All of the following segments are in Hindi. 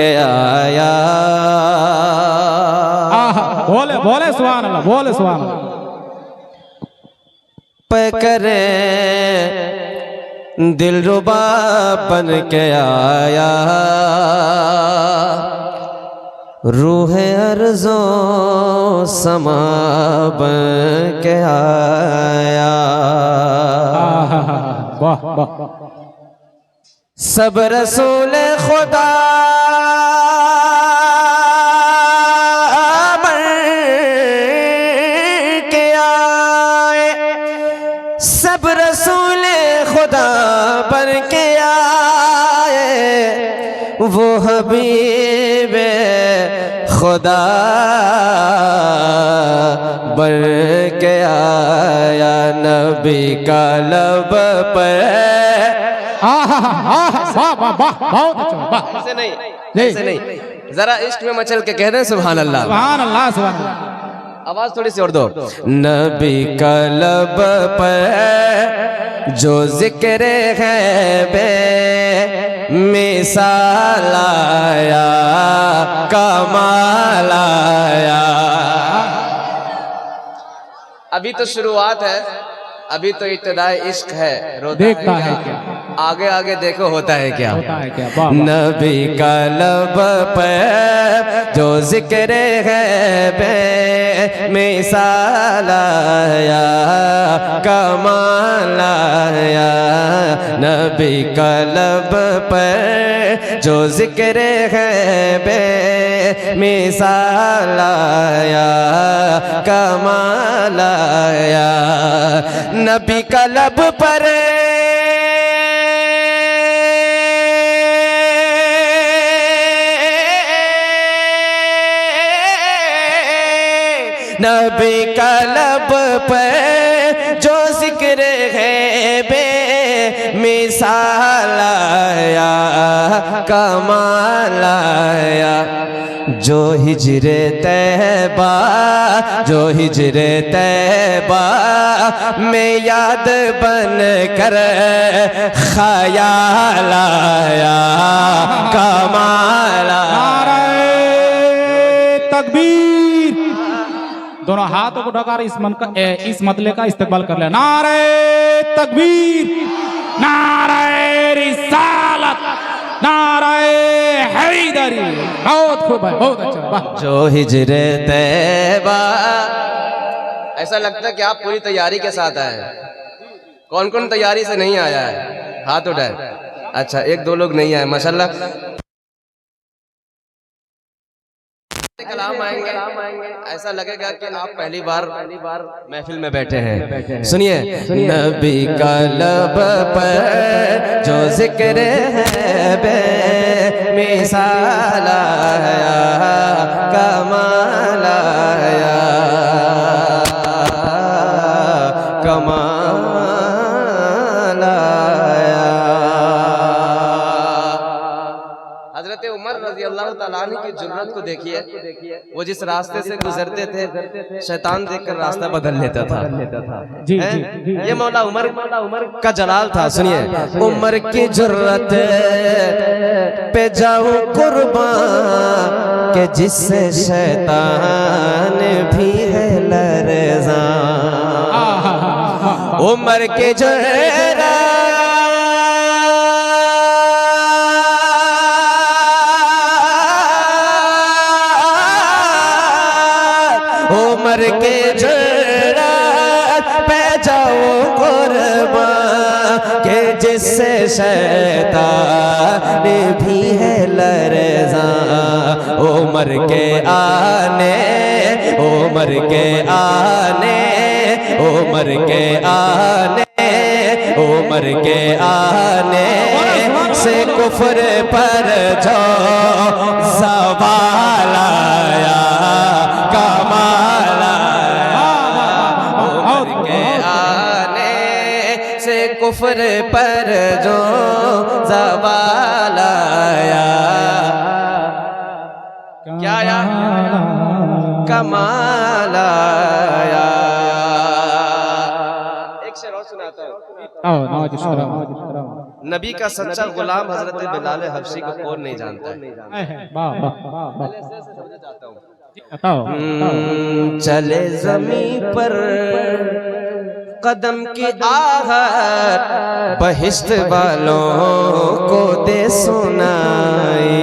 आया। बोले बोले सुभान अल्लाह, बोले सुभान अल्लाह। पकड़े दिलरुबा बन के आया, रूह अर्ज़ो समा बन के आया। वाह वाह। सब रसूल खुदा बन के आए, सब रसूल खुदा बन के आए, वो हबीब खुदा बन के आया। नबी का लब पर बहुत अच्छा। ऐसे नहीं, ऐसे नहीं, जरा इश्क में मचल के कह दें सुभान अल्लाह, सुभान अल्लाह, सुभान अल्लाह। आवाज थोड़ी सी और दो। नबी का लब पर जो जिक्र है बे मिसाल आया, कमाल आया। अभी तो शुरुआत है, अभी तो इब्तिदाए इश्क है। देखता है क्या, आगे आगे देखो होता है क्या, होता है क्या। वाह वाह। नबी का लब पर जो जिक्र है बे मिसाल आया, कमाल आया। नबी का लब पर जो जिक्र है बे मिसाल आया, कमाल आया। नबी का लब पर नबी का लब पर जो जिक्र है बे मिसाल आया, कमाल आया। जो हिजरे तैबा, जो हिजरे तैबा में याद बन कर ख्याल आया, कमाल आया। तकबीर। दोनों हाथों को ढका इस मतले का इस्तेमाल कर ले। नारे तकबीर, नारे रिसालत, नारे हैदरी। बहुत खूब है, बहुत अच्छा। जो हिजरे तैबा, ऐसा लगता है कि आप पूरी तैयारी के साथ आए हैं। कौन कौन तैयारी से नहीं आया है? हाथ उठाए। अच्छा, एक दो लोग नहीं आए, माशाल्लाह। कलाम आएंगे, ऐसा लगेगा कि आप पहली बार महफिल में बैठे हैं। सुनिए, नबी का लब पर जो जिक्र है बे मिसाल आया, कमाल आया, कमाल आया। हजरत उमर रज़ी अल्लाह ताला अन्हु की जुर्रत को देखिए, वो जिस रास्ते से गुजरते थे शैतान देखकर रास्ता बदल लेता था। जी जी। ये मौला उमर का जलाल था। सुनिए, उमर की जुर्रत पे जाऊं कुर्बान के जिससे शैतान भी है लरज़ा। उमर के जुर्रत, उमर के जुर्रत पे जाओ कुर्बान के जिससे शैतान भी है लरज़ा। उमर के आने, उमर के आने, उमर के आने, उमर के आने से कुफ्र पर जो सवाल आया, कमाल आया। उमर के आने से कुफ्र पर जो सवाल आया, क्या आया? कमाल आया। एक शेर और सुनाता हूँ। नवाज नबी का सच्चा गुलाम हजरत बिलाल हबशी को कौन नहीं जानता है। वाह वाह वाह बताओ चले जमीन पर कदम की आहट बहिश्त वालों को दे सुनाई।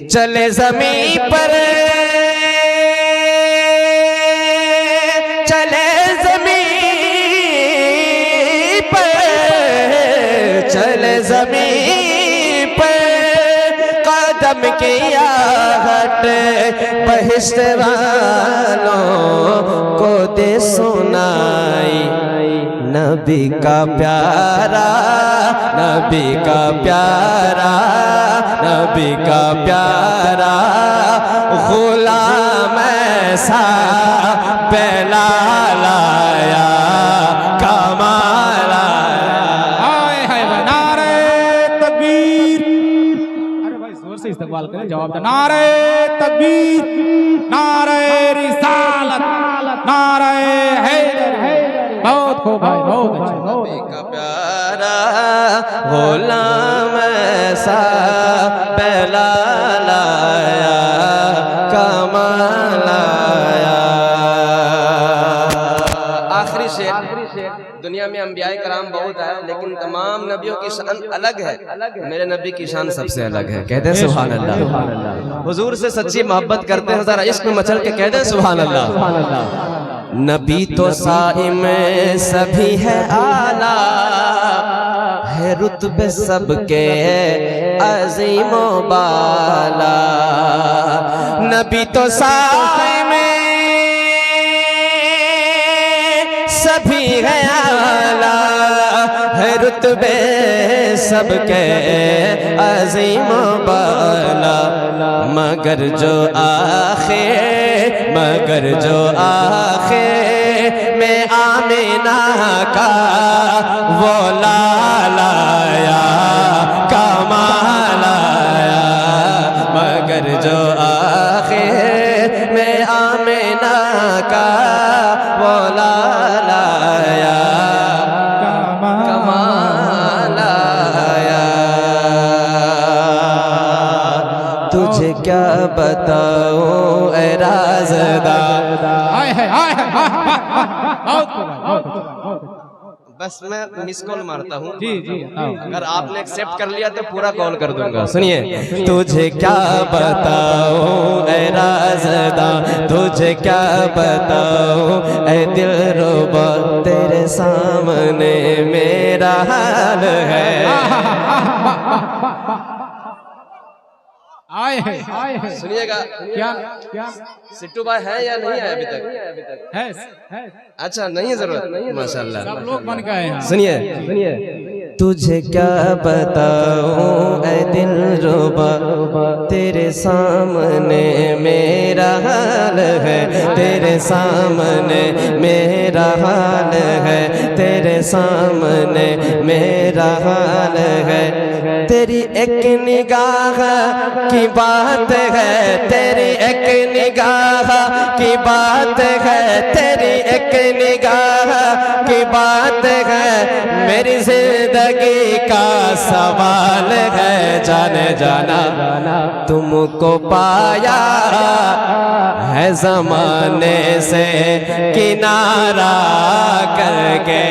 चले जमीन पर चले जमीन पर चले जमीन पर कदम की आहट बहिश्त वालों को दे सुनाई। नबी का प्यारा नबी का प्यारा नबी का प्यारा गुलाम ऐसा पहला लाया कमाल हाय हाय नारे तकबीर। अरे भाई जोर से इस्तकबाल करें, जवाब दे। नारे तकबीर, नारे रिसालत, नारे हैदर। बहुत खूब भाई, बहुत अच्छा। नबी का प्यारा गुलाम ऐसा पहला लाया कमाल आया। आखिरी शेर। दुनिया में अंबियाए कराम बहुत है, लेकिन तमाम नबियों की शान अलग है। मेरे नबी की शान सबसे अलग है। कहते हैं सुभान अल्लाह। हुजूर से सच्ची मोहब्बत करते हैं, जरा इश्क में मचल के कहते हैं सुभान अल्लाह। नबी तो साइम सभी है आला, है रुतबे सबके अजीमो बाला। नबी तो साइम सभी है आला, है रुतबे सबके अजीमो बाला। मगर जो आखिर में आमिना का वो लाया कमाल आया। मगर जो आखिर में आमिना का वो लाया कमाल आया। तुझे क्या बताऊं ऐ राज़दा। बस मैं मिस कॉल मारता हूँ। जी जी अगर आपने एक्सेप्ट कर लिया तो पूरा कॉल कर दूंगा। सुनिए। तुझे क्या बताऊं ऐ राज़दा, तुझे क्या बताऊं ऐ दिलरुबा, तेरे सामने मेरा हाल है। आए है सुनिएगा। क्या क्या सिट्टू भाई है या नहीं है अभी तक? है अच्छा, नहीं है जरूरत। माशाल्लाह, सब लोग बन गए हैं। सुनिए। तुझे क्या बताऊं ऐ दिलरुबा, तेरे सामने मेरा हाल है। तेरे सामने मेरा हाल है। तेरे सामने मेरा हाल है। तेरी एक निगाह की बात है, तेरी एक निगाह की बात है, तेरी एक निगाह की बात है। मेरी जिंदगी का सवाल है। जाने जाना तुमको पाया है ज़माने से किनारा करके।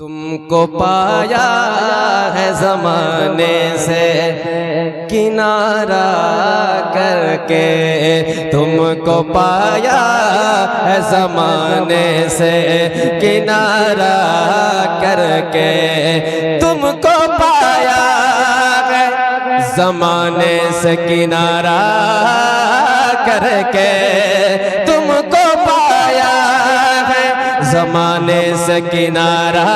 तुमको पाया है ज़माने से किनारा करके। तुमको पाया है ज़माने से किनारा करके। तुमको पाया है ज़माने से किनारा करके। तुमको पाया है ज़माने से किनारा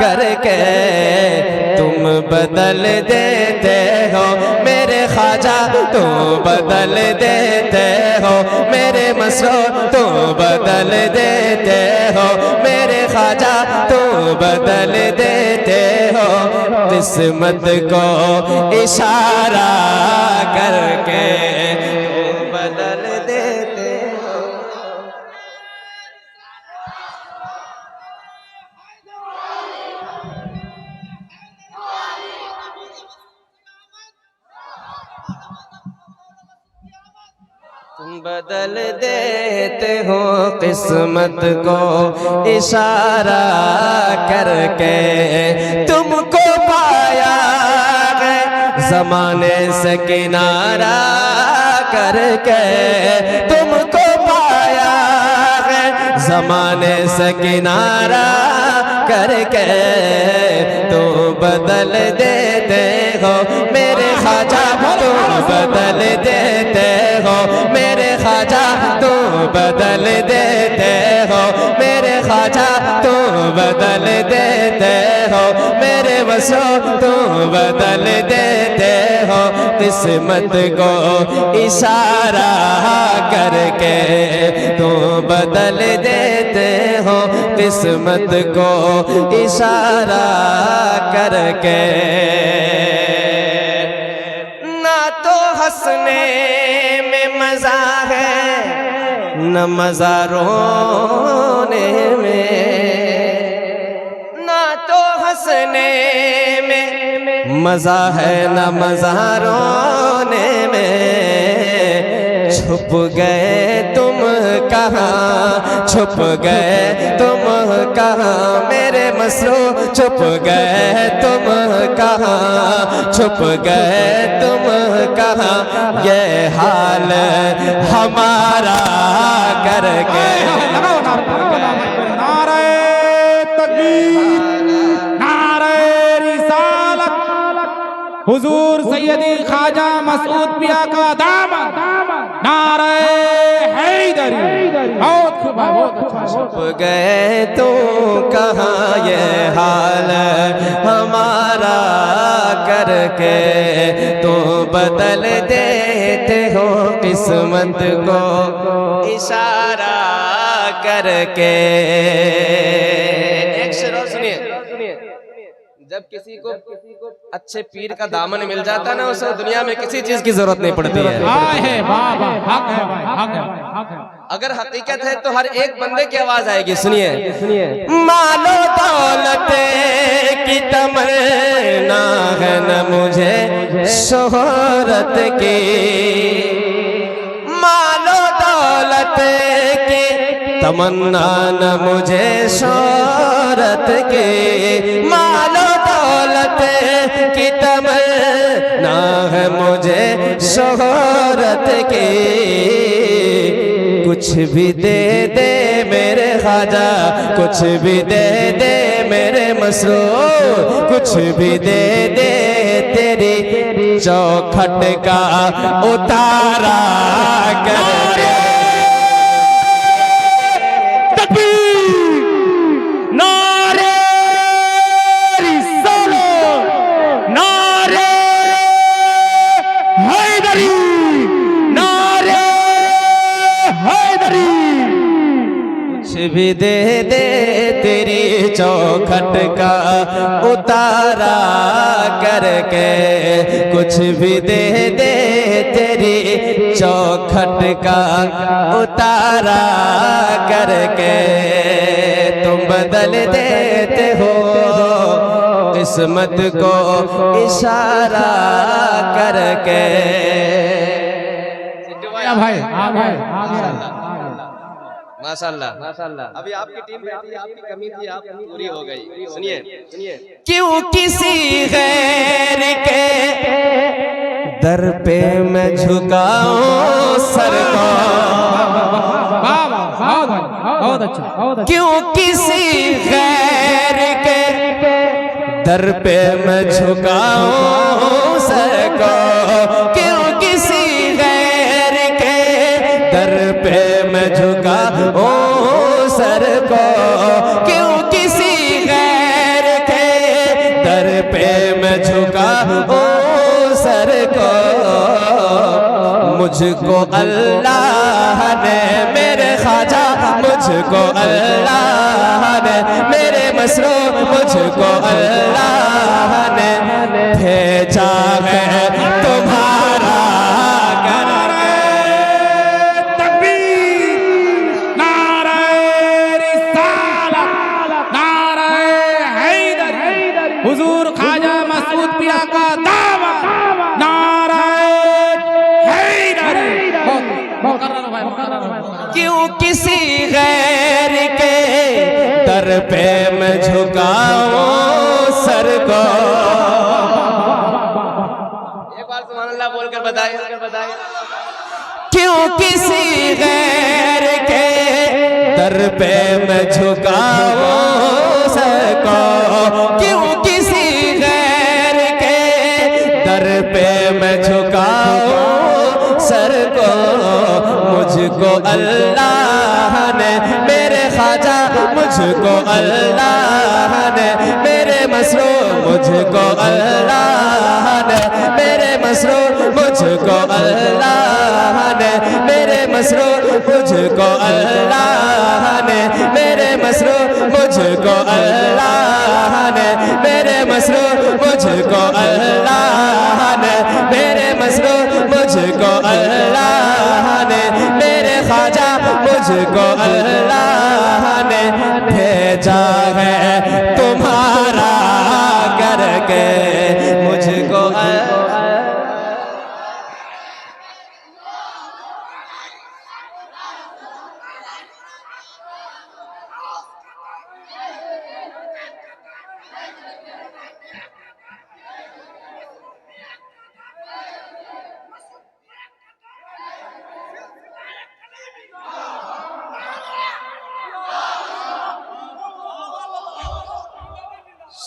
करके। तुम बदल देते हो मेरे ख्वाजा, तुम बदल देते हो मेरे मसरो तो बदल देते हो, मेरे ख्वाजा तो बदल देते हो, किस्मत को इशारा करके बदल देते हो। तुम बदल देते हो किस्मत को इशारा करके, तुमको पाया है जमाने से किनारा करके, तुमको पाया है जमाने से किनारा करके, तो बदल देते हो मेरे ख्वाजा, तो बदल देते हो मेरे ख्वाजा, तो बदल देते हो मेरे ख्वाजा, तो बदल देते हो मेरे वसो, तो बदल देते हो किस्मत को इशारा करके, तो बदल देते हो किस्मत को इशारा करके। ना तो हंसने में मजा है न मजा रोने में, ना तो हंसने में मजा है न मजा रोने में, छुप गए तुम कहाँ, छुप गए तुम कहाँ मेरे मसरो, छुप गए तुम कहाँ, छुप गए तुम कहाँ, ये हाल हमारा करके। नारे तकबीर, नारे रिसालत, हुजूर सैयदी ख्वाजा मसूद पिया का दामन, नारे हैदरी। बहुत खूब, बहुत अच्छा। छुप गए तो कहाँ ये हाल हमारा करके, तो बदल देते हो किस्मत को इशारा करके। एक शेर सुनिए, जब किसी को अच्छे पीर का दामन मिल जाता है ना, उसे दुनिया में किसी चीज की जरूरत नहीं पड़ती है। अगर हकीकत है तो हर एक बंदे की आवाज आएगी। सुनिए, मालो दौलत की तमन्ना है न मुझे शोहरत की, मालो दौलत की तमन्ना न मुझे शोहरत की, मालो दौलत की तमन्ना है मुझे शोहरत की, कुछ भी दे दे मेरे ख्वाजा, कुछ भी दे दे मेरे मसरो, कुछ भी दे दे तेरी चौखट का उतारा करके। नारे रिसालत, नारे हैदरी, नारे हैदरी। कुछ भी दे दे तेरी चौखट का उतारा करके, कुछ भी दे दे तेरी चौखट का उतारा करके, तुम बदल देते हो किस्मत को इशारा करके। भाई, हाँ भाई, माशाल्लाह, माशाल्लाह। अभी आपकी टीम बैठी, आपकी कमी थी, आप पूरी हो गई। सुनिए, क्यों किसी गैर के दर पे मैं झुकाऊं सर को, बहुत अच्छा। क्यों किसी गैर के दर पे मैं झुकाऊं सर को, क्यों किसी गैर के दर पे मैं झुकाऊं सर को, क्यों किसी गैर के दर पे मैं झुकाऊं सर को, मुझको अल्लाह ने, मेरे ख्वाजा मुझको अल्लाह ने, मेरे मसरो मुझको अल्लाह ने भेजा है तुम्हारा करके। तकबीर, नारे रिसालत, नारे हैदरी, हुजूर ख्वाजा मसूद पिया का दावा, नारे हैदरी। क्यों किसी गैर के दर पे मैं झुकाऊं सर को। एक बार सुभान अल्लाह बोलकर बताइए। क्यों किसी गैर के दर पे मैं झुकाऊं सर को। क्यों किसी गैर के दर पे मैं झुकाऊं सर को। मुझको अल्लाह ने, मेरे ख्वाजा मुझको अल्लाह ने, मेरे मसरो मुझको अल्लाह ने, मेरे मसरो मुझको अल्लाह ने, मेरे मसरो मुझको अल्लाह ने, मेरे मसरो मुझको अल्लाह ने, मेरे मसरो मुझको अल्लाह ने, मेरे मसरो मुझको अल्लाह ने, मेरे ख्वाजा मुझको अल्लाह ने भेजा है तुम्हारा करके। मुझको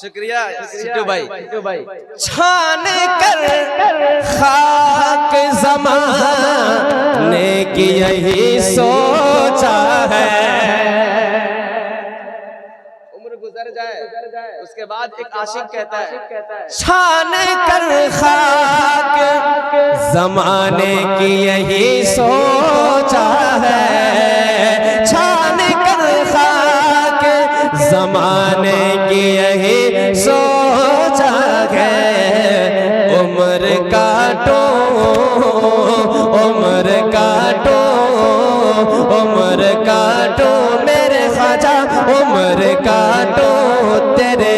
शुक्रिया सिद्धू भाई। छान कर खाक ज़माने की यही सोचा है। उम्र गुजर जाए उसके बाद एक आशिक कहता है, छान कर खाक ज़माने की यही सोचा है। छान कर खाक ज़माने की यही सोचा है। उम्र काटो, उम्र काटो, उम्र काटो मेरे ख्वाजा, उम्र काटो तेरे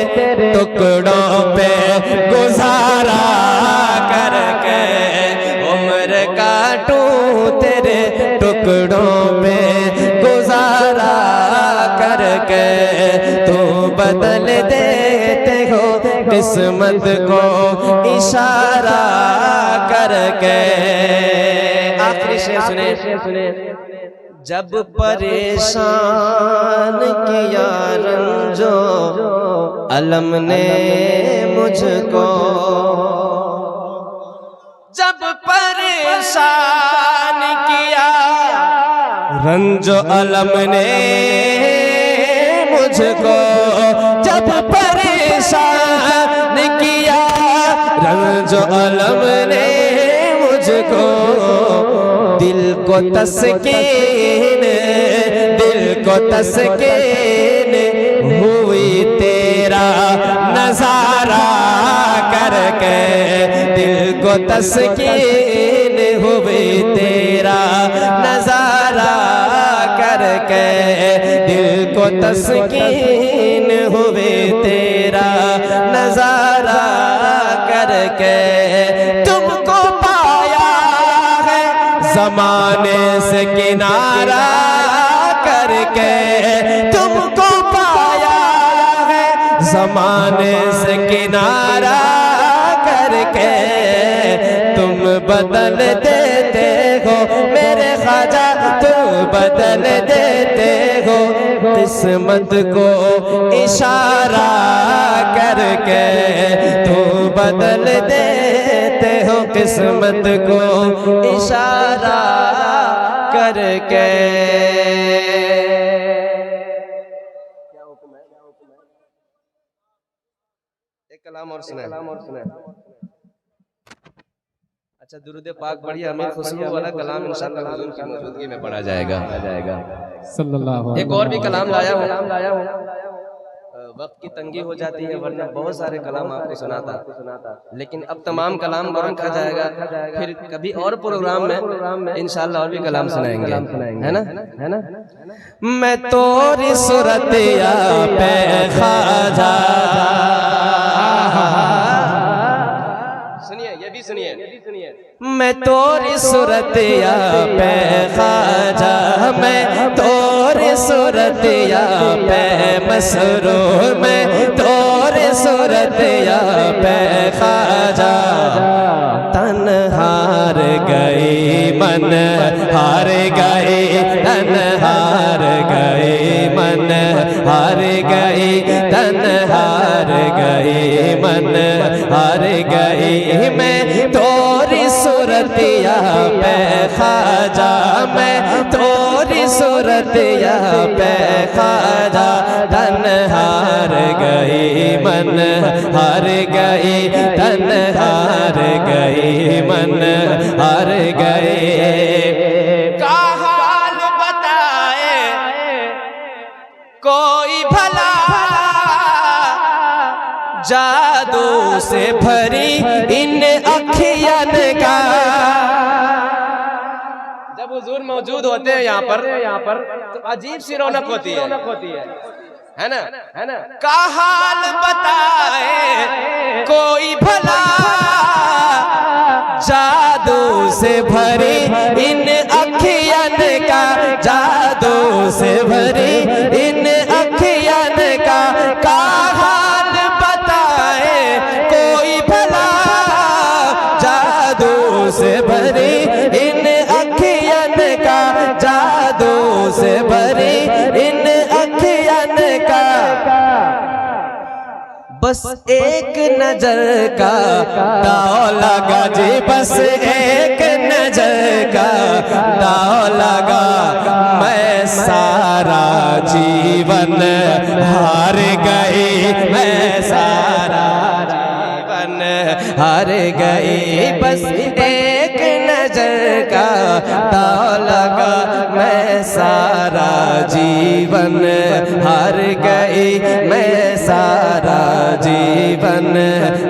टुकड़ों पे गुजारा करके। उम्र काटो तेरे टुकड़ों पे गुजारा करके। तू बदल देते हो किस्मत को इशारा करके। आखिरी शेर सुने। जब परेशान किया रंजो अलम ने मुझको, जब परेशान किया रंजो अलम ने मुझको, जब परेशान किया रंजो अलम ने मुझको। दिल को तस्कीन, दिल को तस्कीन हुई तेरा नजारा करके। दिल को तस्कीन हुई तेरा नजारा करके। दिल को तस्कीन हुई तेरा नजारा करके। तुमको पाया है ज़माने से किनारा करके। तुमको पाया है ज़माने से किनारा करके। तुम बदल देते हो मेरे ख्वाजा, तुम बदल देते हो किस्मत को इशारा करके। तुम बदल देते हो किस्मत को इशारा करके। एक कलाम और सुना। अच्छा, दुरूद पाक पढ़िए। अमीर खुशबू वाला कलाम इंशाअल्लाह हुजूर की मौजूदगी में पढ़ा जाएगा। सल्लल्लाहु एक और भी कलाम लाया हूँ। वक्त की तंगी हो जाती है, वरना बहुत सारे कलाम आपको सुनाता, लेकिन अब तमाम कलाम को रखा जाएगा, फिर कभी और प्रोग्राम में इंशाअल्लाह और भी कलाम सुनाएंगे, है ना। मैं तोरी सूरतिया पे ख्वाजा, सुनिए, ये भी सुनिए। मैं तोरी सूरतिया पे ख्वाजा, मैं तोरी सूरतिया पे मसरूर, मैं तोरी सूरतिया पे ख्वाजा। तन हार गई मन हार गई, तन हार गई मन हार गई, तन हार गई मन हार गई। मैं तोरी सूरतिया पे ख्वाजा, मैं तोरी सूरतिया पे ख्वाजा। तन हार गई मन हार गई, तन हार गई मन हार गई। का हाल बताए कोई भला, जादू से भरी इन अखियन का। जब हुजूर मौजूद होते हैं यहाँ पर तो अजीब सी रौनक होती है ना। का हाल बताए कोई भला, जादू से भरी इन अखियन का, जादू से भरी इन अखियन का। का हाल बताए कोई भला, जादू से भरी इन अखियन का, जादू से भरी इन अखियन का। बस एक नजर का दाव लगा जी, बस एक नजर का दाव लगा। मैं सारा जीवन हार गई, मैं सारा जीवन हार गई। बस एक नजर का दाव लगा, मैं सारा जीवन हार गई, मैं सारा जीवन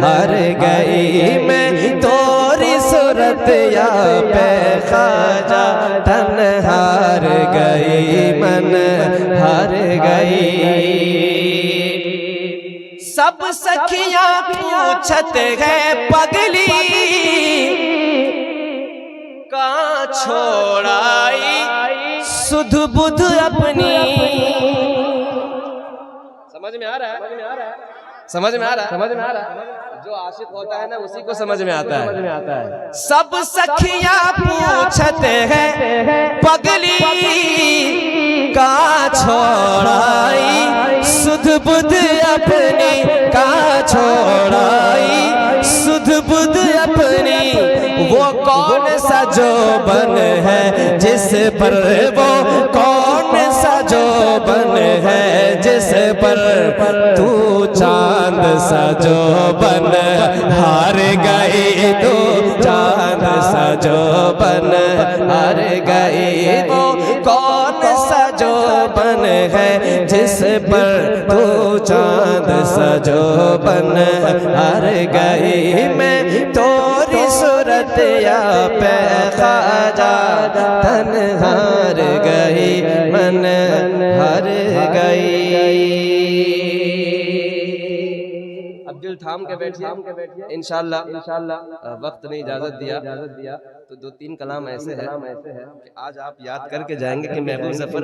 हार गई। मैं तोरी सूरतिया पे ख्वाजा, तन हार गई मन हार गई। सब सखियां पूछत है पगली, का छोड़ाई सुध बुध अपनी। समझ में आ रहा है। जो आशिक होता है ना, उसी को समझ में आता है। सब सखियां पूछते हैं पगली, का छोड़ाई सुध बुध अपनी, का छोड़ाई सुध बुध अपनी। वो कौन सा जोबन है जिस पर, वो कौन सा जोबन है जिस पर तू चांद सा जोबन हार गई, तू चांद सा जोबन हार गई। वो कौन सा जोबन है जिस पर तू चांद सा जोबन हार गई। मैं तोरी सूरतिया पे ख्वाजा, तन हार गई मन हार गई। अब दिल थाम के बैठिए, इंशाअल्लाह। वक्त ने इजाजत दिया तो 2-3 कलाम ऐसे हैं कि आज आप याद करके जाएंगे कि महबूब ज़फ़र